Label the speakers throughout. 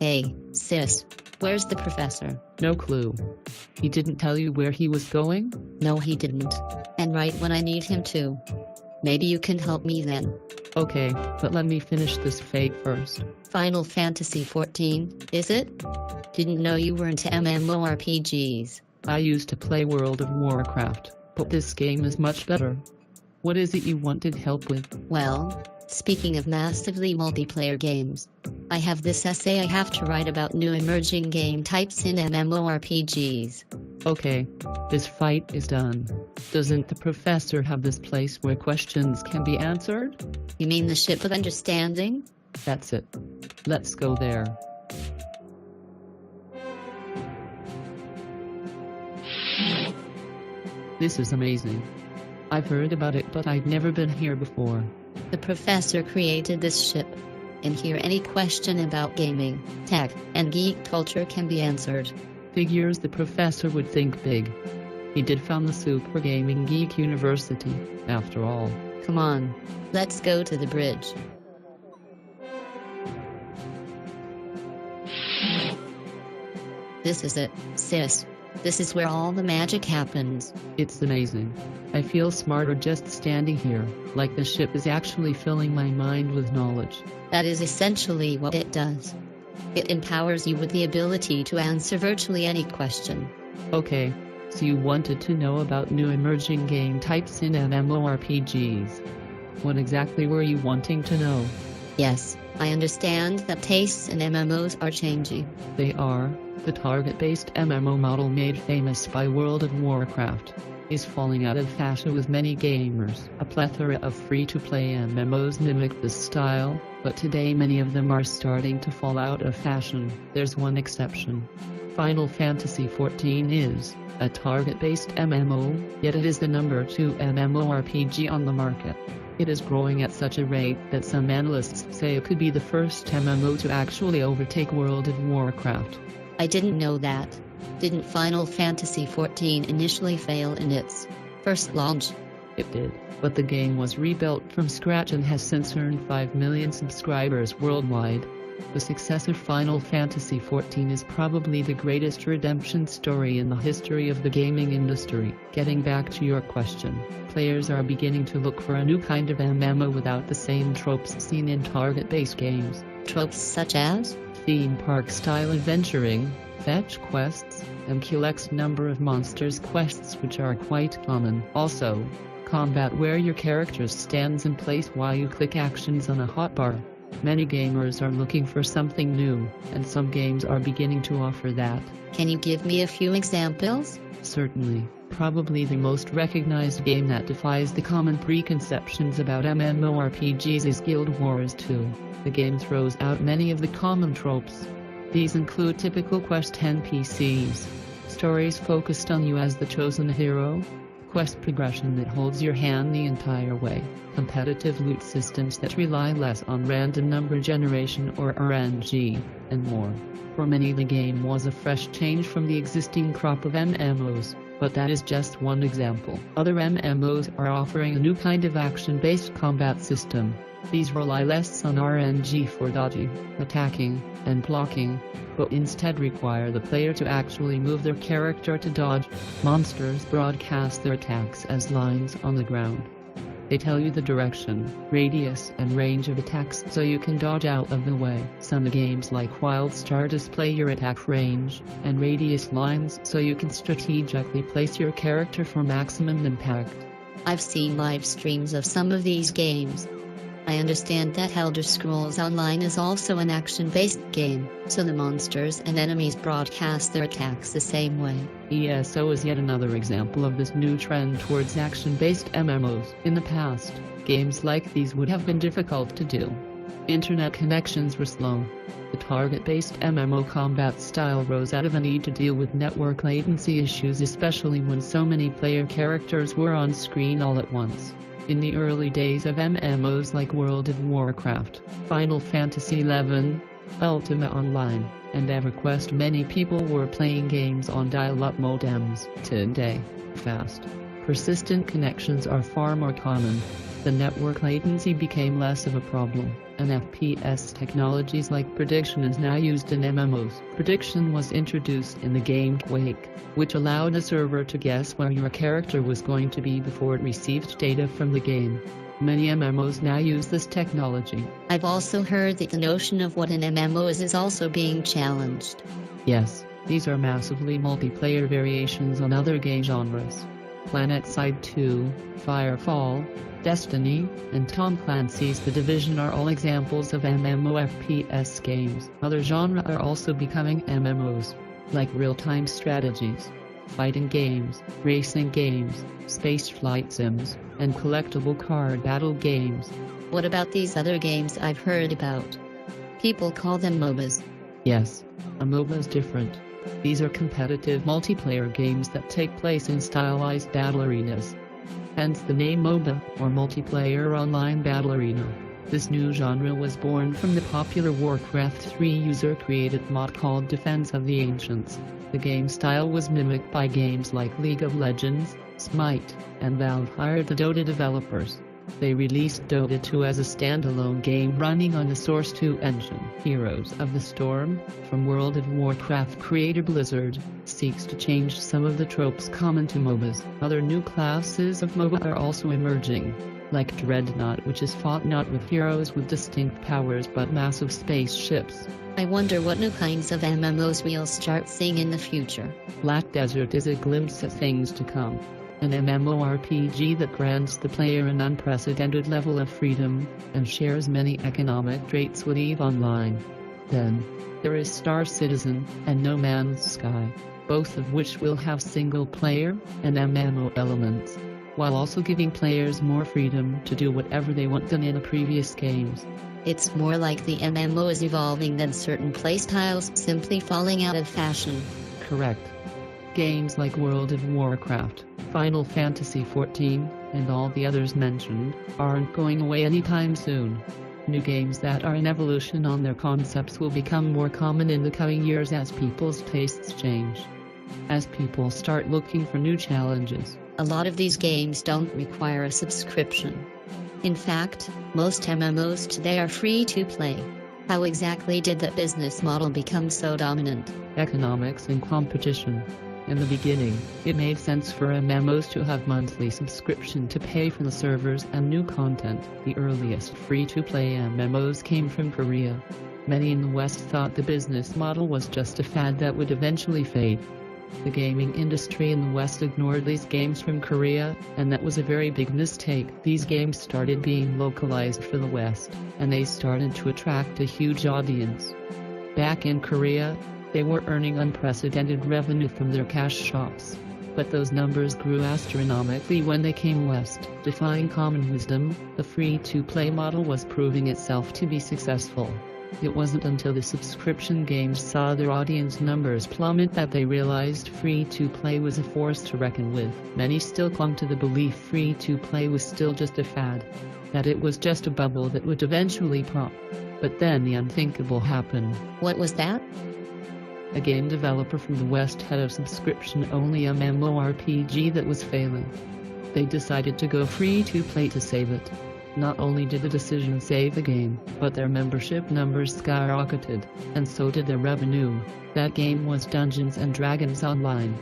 Speaker 1: Hey, sis. Where's the professor?
Speaker 2: No clue. He didn't tell you where he was going?
Speaker 1: No, he didn't. And right when I need him to. Maybe you can help me then.
Speaker 2: Okay, but let me finish this fate first.
Speaker 1: Final Fantasy 14, is it? Didn't know you were into MMORPGs.
Speaker 2: I used to play World of Warcraft, but this game is much better. What is it you wanted help with?
Speaker 1: Well, speaking of massively multiplayer games, I have this essay I have to write about new emerging game types in MMORPGs.
Speaker 2: Okay, this fight is done. Doesn't the professor have this place where questions can be answered?
Speaker 1: You mean the Ship of Understanding?
Speaker 2: That's it. Let's go there. This is amazing. I've heard about it, but I'd never been here before.
Speaker 1: The professor created this ship. And here any question about gaming, tech, and geek culture can be answered.
Speaker 2: Figures the professor would think big. He did found the Super Gaming Geek University, after all.
Speaker 1: Come on, let's go to the bridge. This is it, sis. This is where all the magic happens.
Speaker 2: It's amazing. I feel smarter just standing here, like the ship is actually filling my mind with knowledge.
Speaker 1: That is essentially what it does. It empowers you with the ability to answer virtually any question.
Speaker 2: Okay, so you wanted to know about new emerging game types in MMORPGs. What exactly were you wanting to know?
Speaker 1: Yes, I understand that tastes in MMOs are changing.
Speaker 2: They are. The target-based MMO model made famous by World of Warcraft is falling out of fashion with many gamers. A plethora of free-to-play MMOs mimic this style, but today many of them are starting to fall out of fashion. There's one exception. Final Fantasy 14 is a target-based MMO, yet it is the number 2 MMORPG on the market. It is growing at such a rate that some analysts say it could be the first MMO to actually overtake World of Warcraft.
Speaker 1: I didn't know that. Didn't Final Fantasy 14 initially fail in its first launch?
Speaker 2: It did, but the game was rebuilt from scratch and has since earned 5 million subscribers worldwide. The success of Final Fantasy 14 is probably the greatest redemption story in the history of the gaming industry. Getting back to your question, players are beginning to look for a new kind of MMO without the same tropes seen in target-based games.
Speaker 1: Tropes such as?
Speaker 2: Theme park-style adventuring, fetch quests, and kill X number of monsters quests, which are quite common. Also, combat where your character stands in place while you click actions on a hotbar. Many gamers are looking for something new, and some games are beginning to offer that.
Speaker 1: Can you give me a few examples?
Speaker 2: Certainly. Probably the most recognized game that defies the common preconceptions about MMORPGs is Guild Wars 2. The game throws out many of the common tropes. These include typical quest NPCs, stories focused on you as the chosen hero, quest progression that holds your hand the entire way, competitive loot systems that rely less on random number generation or RNG, and more. For many, the game was a fresh change from the existing crop of MMOs, but that is just one example. Other MMOs are offering a new kind of action-based combat system. These rely less on RNG for dodging, attacking, and blocking, but instead require the player to actually move their character to dodge. Monsters broadcast their attacks as lines on the ground. They tell you the direction, radius, and range of attacks so you can dodge out of the way. Some games like WildStar display your attack range and radius lines so you can strategically place your character for maximum impact.
Speaker 1: I've seen live streams of some of these games. I understand that Elder Scrolls Online is also an action-based game, so the monsters and enemies broadcast their attacks the same way.
Speaker 2: ESO is yet another example of this new trend towards action-based MMOs. In the past, games like these would have been difficult to do. Internet connections were slow. The target-based MMO combat style rose out of a need to deal with network latency issues, especially when so many player characters were on screen all at once. In the early days of MMOs like World of Warcraft, Final Fantasy XI, Ultima Online, and EverQuest, many people were playing games on dial-up modems. Today, fast, Persistent connections are far more common. The network latency became less of a problem, and FPS technologies like prediction is now used in MMOs. Prediction was introduced in the game Quake, which allowed a server to guess where your character was going to be before it received data from the game. Many MMOs now use this technology.
Speaker 1: I've also heard that the notion of what an MMO is also being challenged.
Speaker 2: Yes, these are massively multiplayer variations on other game genres. PlanetSide 2, Firefall, Destiny, and Tom Clancy's The Division are all examples of MMORPG games. Other genres are also becoming MMOs, like real-time strategies, fighting games, racing games, spaceflight sims, and collectible card battle games.
Speaker 1: What about these other games I've heard about? People call them MOBAs.
Speaker 2: Yes, a MOBA is different. These are competitive multiplayer games that take place in stylized battle arenas. Hence the name MOBA, or Multiplayer Online Battle Arena. This new genre was born from the popular Warcraft 3 user-created mod called Defense of the Ancients. The game style was mimicked by games like League of Legends, Smite, and Valve hired the Dota developers. They released Dota 2 as a standalone game running on the Source 2 engine. Heroes of the Storm, from World of Warcraft creator Blizzard, seeks to change some of the tropes common to MOBAs. Other new classes of MOBA are also emerging, like Dreadnought, which is fought not with heroes with distinct powers but massive spaceships.
Speaker 1: I wonder what new kinds of MMOs we'll start seeing in the future.
Speaker 2: Black Desert is a glimpse at things to come. An MMORPG that grants the player an unprecedented level of freedom, and shares many economic traits with EVE Online. Then, there is Star Citizen, and No Man's Sky, both of which will have single-player and MMO elements, while also giving players more freedom to do whatever they want done in the previous games.
Speaker 1: It's more like the MMO is evolving than certain playstyles simply falling out of fashion.
Speaker 2: Correct. Games like World of Warcraft, Final Fantasy XIV, and all the others mentioned, aren't going away anytime soon. New games that are an evolution on their concepts will become more common in the coming years as people's tastes change. As people start looking for new challenges.
Speaker 1: A lot of these games don't require a subscription. In fact, most MMOs today are free to play. How exactly did that business model become so dominant?
Speaker 2: Economics and competition. In the beginning, it made sense for MMOs to have monthly subscription to pay for the servers and new content. The earliest free-to-play MMOs came from Korea. Many in the West thought the business model was just a fad that would eventually fade. The gaming industry in the West ignored these games from Korea, and that was a very big mistake. These games started being localized for the West, and they started to attract a huge audience. Back in Korea, they were earning unprecedented revenue from their cash shops. But those numbers grew astronomically when they came west. Defying common wisdom, the free-to-play model was proving itself to be successful. It wasn't until the subscription games saw their audience numbers plummet that they realized free-to-play was a force to reckon with. Many still clung to the belief free-to-play was still just a fad, that it was just a bubble that would eventually pop. But then the unthinkable happened.
Speaker 1: What was that?
Speaker 2: A game developer from the West had a subscription-only MMORPG that was failing. They decided to go free-to-play to save it. Not only did the decision save the game, but their membership numbers skyrocketed, and so did their revenue. That game was Dungeons & Dragons Online.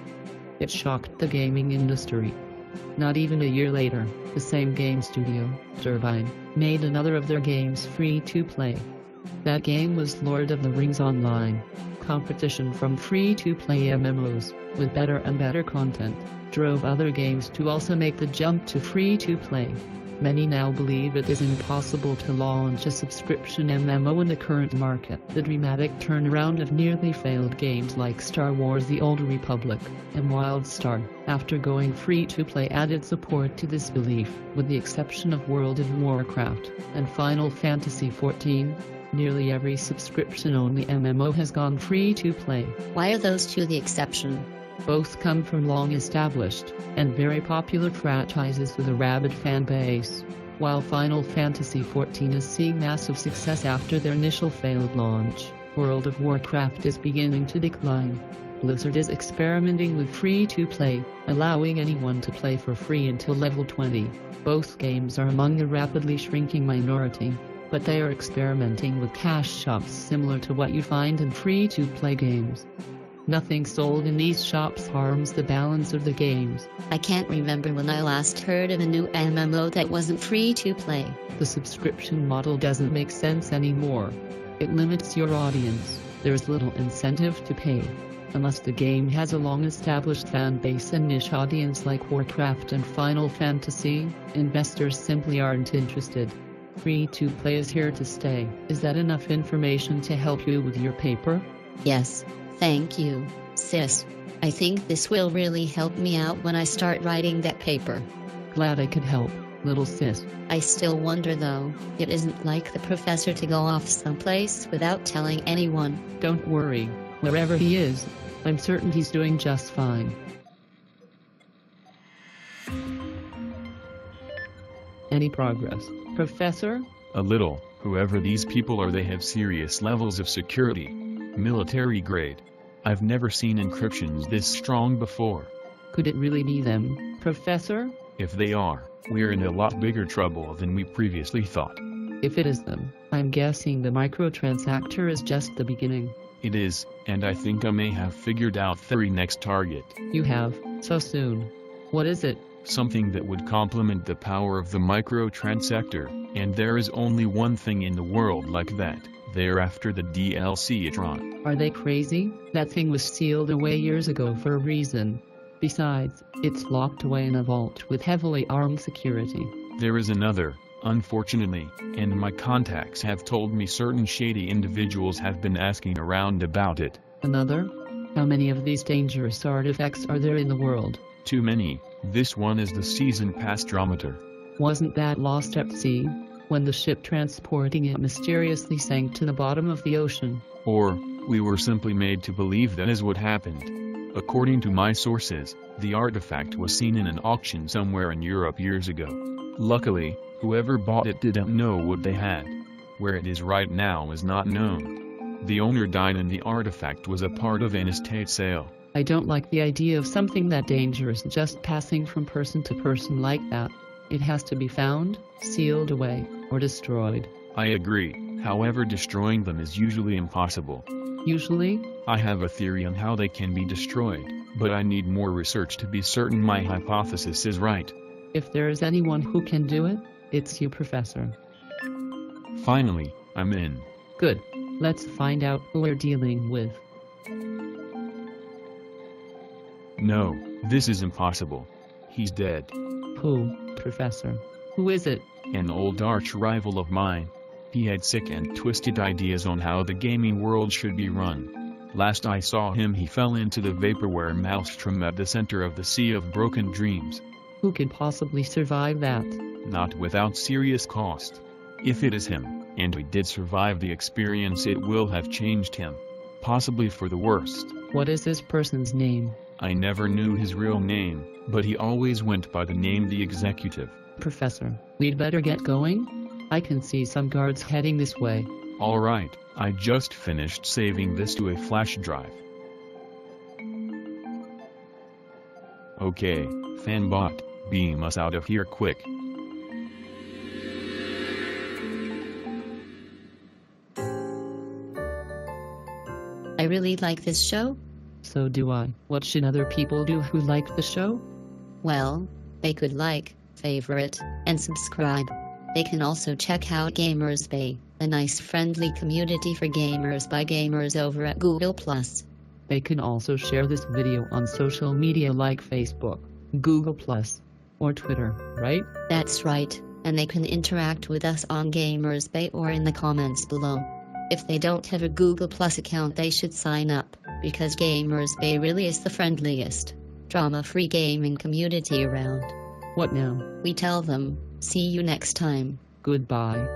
Speaker 2: It shocked the gaming industry. Not even a year later, the same game studio, Turbine, made another of their games free-to-play. That game was Lord of the Rings Online. Competition from free-to-play MMOs, with better and better content, drove other games to also make the jump to free-to-play. Many now believe it is impossible to launch a subscription MMO in the current market. The dramatic turnaround of nearly failed games like Star Wars: The Old Republic and WildStar, after going free-to-play, added support to this belief. With the exception of World of Warcraft and Final Fantasy XIV, nearly every subscription-only MMO has gone free-to-play.
Speaker 1: Why are those two the exception?
Speaker 2: Both come from long-established and very popular franchises with a rabid fan base. While Final Fantasy XIV is seeing massive success after their initial failed launch, World of Warcraft is beginning to decline. Blizzard is experimenting with free-to-play, allowing anyone to play for free until level 20. Both games are among the rapidly shrinking minority, but they are experimenting with cash shops similar to what you find in free-to-play games. Nothing sold in these shops harms the balance of the games.
Speaker 1: I can't remember when I last heard of a new MMO that wasn't free to play.
Speaker 2: The subscription model doesn't make sense anymore. It limits your audience. There's little incentive to pay. Unless the game has a long-established fan base and niche audience like Warcraft and Final Fantasy, investors simply aren't interested. Free-to-play is here to stay. Is that enough information to help you with your paper?
Speaker 1: Yes, thank you, sis. I think this will really help me out when I start writing that paper.
Speaker 2: Glad I could help, little sis.
Speaker 1: I still wonder though, it isn't like the professor to go off someplace without telling anyone.
Speaker 2: Don't worry, wherever he is, I'm certain he's doing just fine. Any progress, Professor?
Speaker 3: A little. Whoever these people are, they have serious levels of security. Military grade. I've never seen encryptions this strong before.
Speaker 2: Could it really be them, Professor?
Speaker 3: If they are, we're in a lot bigger trouble than we previously thought.
Speaker 2: If it is them, I'm guessing the microtransactor is just the beginning.
Speaker 3: It is, and I think I may have figured out the next target.
Speaker 2: You have, so soon. What is it?
Speaker 3: Something that would complement the power of the microtransactor, and there is only one thing in the world like that. They're after the DLC-tron.
Speaker 2: Are they crazy? That thing was sealed away years ago for a reason. Besides, it's locked away in a vault with heavily armed security.
Speaker 3: There is another, unfortunately, and my contacts have told me certain shady individuals have been asking around about it.
Speaker 2: Another? How many of these dangerous artifacts are there in the world?
Speaker 3: Too many. This one is the season pass drometer.
Speaker 2: Wasn't that lost at sea, when the ship transporting it mysteriously sank to the bottom of the ocean?
Speaker 3: Or, we were simply made to believe that is what happened. According to my sources, the artifact was seen in an auction somewhere in Europe years ago. Luckily, whoever bought it didn't know what they had. Where it is right now is not known. The owner died and the artifact was a part of an estate sale.
Speaker 2: I don't like the idea of something that dangerous just passing from person to person like that. It has to be found, sealed away, or destroyed.
Speaker 3: I agree, however destroying them is usually impossible.
Speaker 2: Usually?
Speaker 3: I have a theory on how they can be destroyed, but I need more research to be certain my hypothesis is right.
Speaker 2: If there is anyone who can do it, it's you, Professor.
Speaker 3: Finally, I'm in.
Speaker 2: Good. Let's find out who we're dealing with.
Speaker 3: No, this is impossible. He's dead.
Speaker 2: Who, Professor? Who is it?
Speaker 3: An old arch rival of mine. He had sick and twisted ideas on how the gaming world should be run. Last I saw him, he fell into the vaporware maelstrom at the center of the Sea of Broken Dreams.
Speaker 2: Who could possibly survive that?
Speaker 3: Not without serious cost. If it is him, and he did survive the experience, it will have changed him. Possibly for the worst.
Speaker 2: What is this person's name?
Speaker 3: I never knew his real name, but he always went by the name The Executive.
Speaker 2: Professor, we'd better get going? I can see some guards heading this way.
Speaker 3: Alright, I just finished saving this to a flash drive. Okay, Fanbot, beam us out of here quick.
Speaker 1: I really like this show.
Speaker 2: So do I. What should other people do who like the show?
Speaker 1: Well, they could like, favorite, and subscribe. They can also check out Gamers Bay, a nice friendly community for gamers by gamers over at Google+.
Speaker 2: They can also share this video on social media like Facebook, Google+, or Twitter, right?
Speaker 1: That's right, and they can interact with us on Gamers Bay or in the comments below. If they don't have a Google+ account, they should sign up, because Gamers Bay really is the friendliest, drama-free gaming community around.
Speaker 2: What now?
Speaker 1: We tell them, see you next time.
Speaker 2: Goodbye.